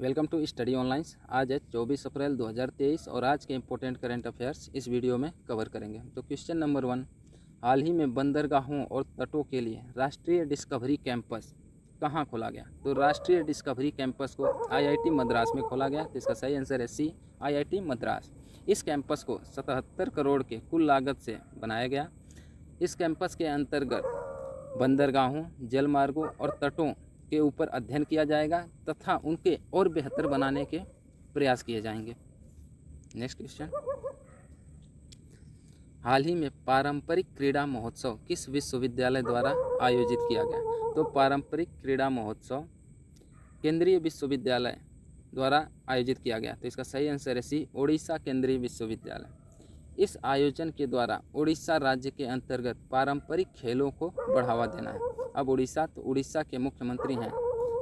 Welcome to study online. आज है 24 अप्रैल 2023 और आज के इम्पोर्टेंट करंट अफेयर्स इस वीडियो में कवर करेंगे। तो क्वेश्चन नंबर 1, हाल ही में बंदरगाहों और तटों के लिए राष्ट्रीय डिस्कवरी कैंपस कहाँ खोला गया? तो राष्ट्रीय डिस्कवरी कैंपस को आईआईटी मद्रास में खोला गया। तो इसका सही आंसर है सी, आईआईटी मद्रास। इस कैंपस को 77 करोड़ के कुल लागत से बनाया गया। इस कैंपस के अंतर्गत बंदरगाहों, जलमार्गों और तटों के ऊपर अध्ययन किया जाएगा तथा उनके और बेहतर बनाने के प्रयास किए जाएंगे। नेक्स्ट क्वेश्चन, हाल ही में पारंपरिक क्रीड़ा महोत्सव किस विश्वविद्यालय द्वारा आयोजित किया गया? तो पारंपरिक क्रीड़ा महोत्सव केंद्रीय विश्वविद्यालय द्वारा आयोजित किया गया। तो इसका सही आंसर है सी, ओडिशा केंद्रीय विश्वविद्यालय। इस आयोजन के द्वारा उड़ीसा राज्य के अंतर्गत पारंपरिक खेलों को बढ़ावा देना है। अब उड़ीसा के मुख्यमंत्री हैं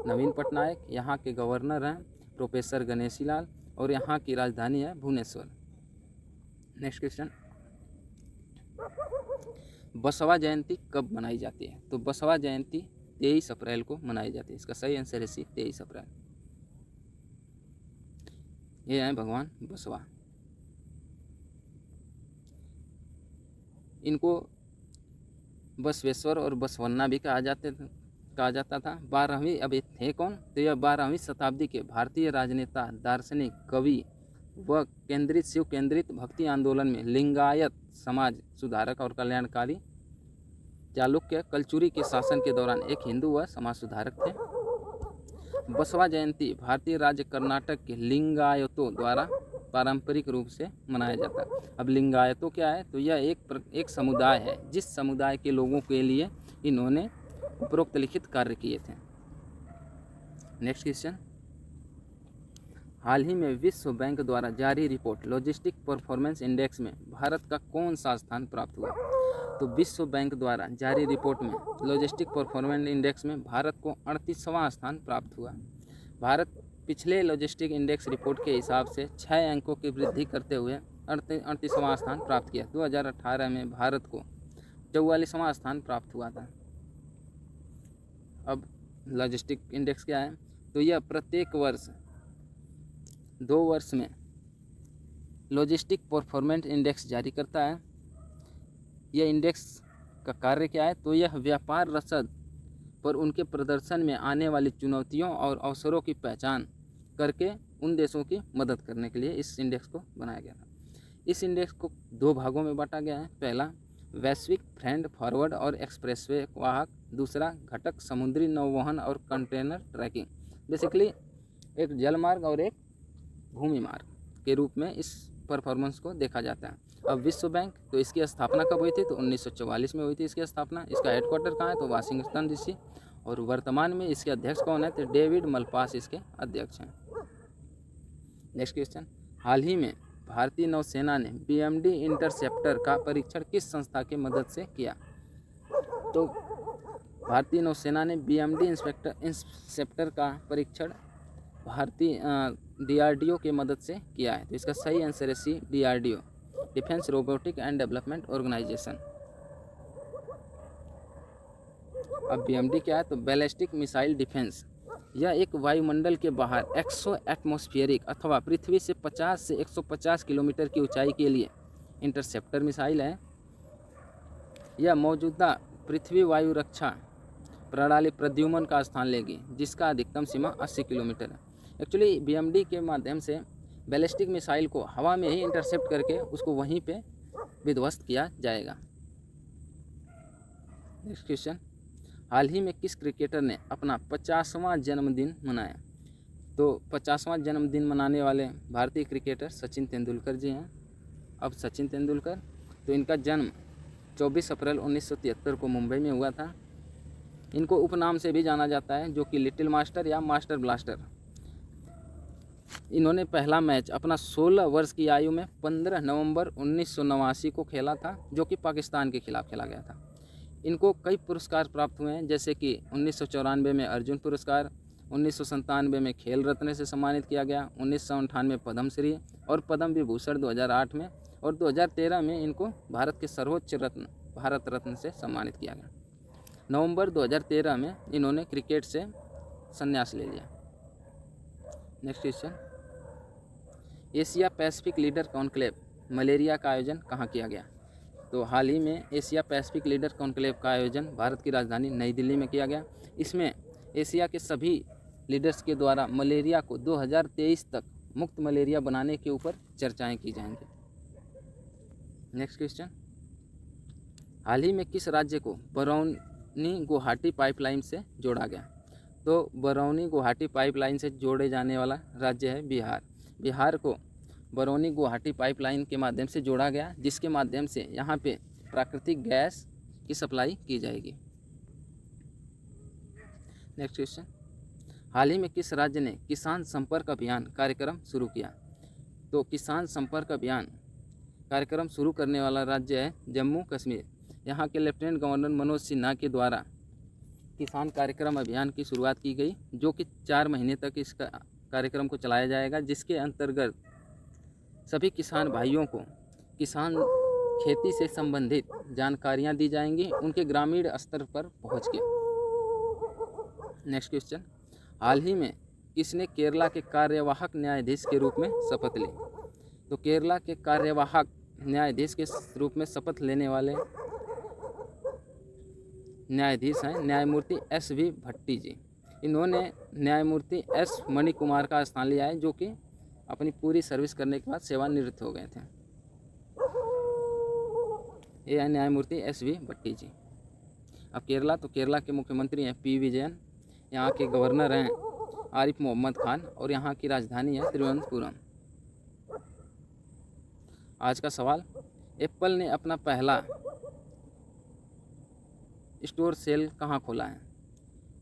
नवीन पटनायक, यहाँ के गवर्नर हैं प्रोफेसर गणेशी लाल और यहाँ की राजधानी है भुवनेश्वर। नेक्स्ट क्वेश्चन, बसवा जयंती कब मनाई जाती है? तो बसवा जयंती 23 अप्रैल को मनाई जाती है। इसका सही आंसर है सी, 23 अप्रैल। ये हैं भगवान बसवा। इनको बसवेश्वर और बसवन्ना भी कहा जाता था। 12वीं, अब ये थे कौन? तो यह 12वीं शताब्दी के भारतीय राजनेता, दार्शनिक, कवि व शिव केंद्रित भक्ति आंदोलन में लिंगायत समाज सुधारक और कल्याणकारी चालुक्य कलचुरी के शासन के दौरान एक हिंदू व समाज सुधारक थे। बसवा जयंती भारतीय राज्य कर्नाटक के लिंगायतों द्वारा पारंपरिक रूप से मनाया जाता है। अब लिंगायतों क्या है? तो यह एक समुदाय है जिस समुदाय के लोगों के लिए इन्होंने उपरोक्त लिखित कार्य किए थे। नेक्स्ट क्वेश्चन, हाल ही में विश्व बैंक द्वारा जारी रिपोर्ट लॉजिस्टिक परफॉर्मेंस इंडेक्स में भारत का कौन सा स्थान प्राप्त हुआ? तो विश्व बैंक द्वारा जारी रिपोर्ट में लॉजिस्टिक परफॉर्मेंस इंडेक्स में भारत को 38वां स्थान प्राप्त हुआ। भारत पिछले लॉजिस्टिक इंडेक्स रिपोर्ट के हिसाब से 6 अंकों की वृद्धि करते हुए 38वां स्थान प्राप्त किया। 2018 में भारत को 44वां स्थान प्राप्त हुआ था। अब लॉजिस्टिक इंडेक्स क्या है? तो यह प्रत्येक वर्ष 2 वर्ष में लॉजिस्टिक परफॉर्मेंस इंडेक्स जारी करता है। यह इंडेक्स का कार्य क्या है? तो यह व्यापार रसद पर उनके प्रदर्शन में आने वाली चुनौतियों और अवसरों की पहचान करके उन देशों की मदद करने के लिए इस इंडेक्स को बनाया गया था। इस इंडेक्स को 2 भागों में बांटा गया है। पहला, वैश्विक फ्रेंड फॉरवर्ड और एक्सप्रेसवे वाहक। दूसरा घटक, समुद्री नौवहन और कंटेनर ट्रैकिंग। बेसिकली एक जल मार्ग और एक भूमि मार्ग के रूप में इस परफॉर्मेंस को देखा जाता है। अब विश्व बैंक, तो इसकी स्थापना कब हुई थी? तो 1944 में हुई थी इसकी स्थापना। इसका हेडक्वार्टर कहाँ है? तो वाशिंगटन डीसी। और वर्तमान में इसके अध्यक्ष कौन है? तो डेविड मलपास इसके अध्यक्ष हैं। नेक्स्ट क्वेश्चन, हाल ही में भारतीय नौसेना ने बीएमडी इंटरसेप्टर का परीक्षण किस संस्था की मदद से किया? तो भारतीय नौसेना ने बीएमडी इंटरसेप्टर का परीक्षण भारतीय डीआरडीओ की मदद से किया है। तो इसका सही आंसर है C, DRDO, defence robotic and development organisation. अब बीएमडी क्या है? तो बैलिस्टिक मिसाइल डिफेंस। यह एक वायुमंडल के बाहर एक्सो एटमॉस्फेरिक अथवा पृथ्वी से 50 से 150 किलोमीटर की ऊंचाई के लिए इंटरसेप्टर मिसाइल है। यह मौजूदा पृथ्वी वायु रक्षा प्रणाली प्रद्युम्न का स्थान लेगी, जिसका अधिकतम सीमा 80 किलोमीटर है। एक्चुअली बीएमडी के माध्यम से बैलिस्टिक मिसाइल को हवा में ही इंटरसेप्ट करके उसको वहीं पे विध्वस्त किया जाएगा। नेक्स्ट क्वेश्चन, हाल ही में किस क्रिकेटर ने अपना 50वां जन्मदिन मनाया? तो 50वां जन्मदिन मनाने वाले भारतीय क्रिकेटर सचिन तेंदुलकर जी हैं। अब सचिन तेंदुलकर, तो इनका जन्म 24 अप्रैल 1973 को मुंबई में हुआ था। इनको उपनाम से भी जाना जाता है, जो कि लिटिल मास्टर या मास्टर ब्लास्टर। इन्होंने पहला मैच अपना 16 वर्ष की आयु में 15 नवंबर 1989 को खेला था, जो कि पाकिस्तान के खिलाफ खेला गया था। इनको कई पुरस्कार प्राप्त हुए हैं, जैसे कि 1994 में अर्जुन पुरस्कार, 1997 में खेल रत्न से सम्मानित किया गया, 1998 पद्मश्री और पद्म विभूषण 2008 में, और 2013 में इनको भारत के सर्वोच्च रत्न भारत रत्न से सम्मानित किया गया। नवंबर 2013 में इन्होंने क्रिकेट से संन्यास ले लिया। Next question, Asia Pacific leader conclave malaria का आयोजन कहाँ किया गया? तो हाल ही में एशिया पैसिफिक लीडर कॉन्क्लेव का आयोजन भारत की राजधानी नई दिल्ली में किया गया। इसमें एशिया के सभी लीडर्स के द्वारा मलेरिया को 2023 तक मुक्त मलेरिया बनाने के ऊपर चर्चाएं की जाएंगी। नेक्स्ट क्वेश्चन, हाल ही में किस राज्य को बरौनी गुवाहाटी पाइपलाइन से जोड़ा गया? तो बरौनी गुवाहाटी पाइपलाइन से जोड़े जाने वाला राज्य है बिहार। बिहार को बरौनी गुवाहाटी पाइपलाइन के माध्यम से जोड़ा गया, जिसके माध्यम से यहाँ पे प्राकृतिक गैस की सप्लाई की जाएगी। नेक्स्ट क्वेश्चन, हाल ही में किस राज्य ने किसान संपर्क अभियान कार्यक्रम शुरू किया? तो किसान संपर्क अभियान कार्यक्रम शुरू करने वाला राज्य है जम्मू कश्मीर। यहाँ के लेफ्टिनेंट गवर्नर मनोज सिन्हा के द्वारा किसान कार्यक्रम अभियान की शुरुआत की गई, जो कि 4 महीने तक इस कार्यक्रम को चलाया जाएगा, जिसके अंतर्गत सभी किसान भाइयों को किसान खेती से संबंधित जानकारियाँ दी जाएंगी उनके ग्रामीण स्तर पर पहुँच के। नेक्स्ट क्वेश्चन, हाल ही में किसने केरला के कार्यवाहक न्यायाधीश के रूप में शपथ ली? तो केरला के कार्यवाहक न्यायाधीश के रूप में शपथ लेने वाले न्यायाधीश हैं न्यायमूर्ति SV भट्टी जी। इन्होंने न्यायमूर्ति S मणिकुमार का स्थान लिया है, जो कि अपनी पूरी सर्विस करने के बाद सेवानिवृत्त हो गए थे। ये है न्यायमूर्ति SV भट्टी जी। अब केरला, तो केरला के मुख्यमंत्री हैं P विजयन, यहाँ के गवर्नर हैं आरिफ मोहम्मद खान और यहाँ की राजधानी है तिरुवनंतपुरम। आज का सवाल, एप्पल ने अपना पहला स्टोर सेल कहाँ खोला है?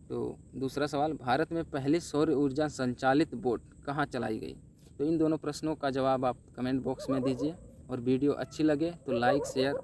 तो दूसरा सवाल, भारत में पहली सौर ऊर्जा संचालित बोट कहाँ चलाई गई? तो इन दोनों प्रश्नों का जवाब आप कमेंट बॉक्स में दीजिए, और वीडियो अच्छी लगे तो लाइक शेयर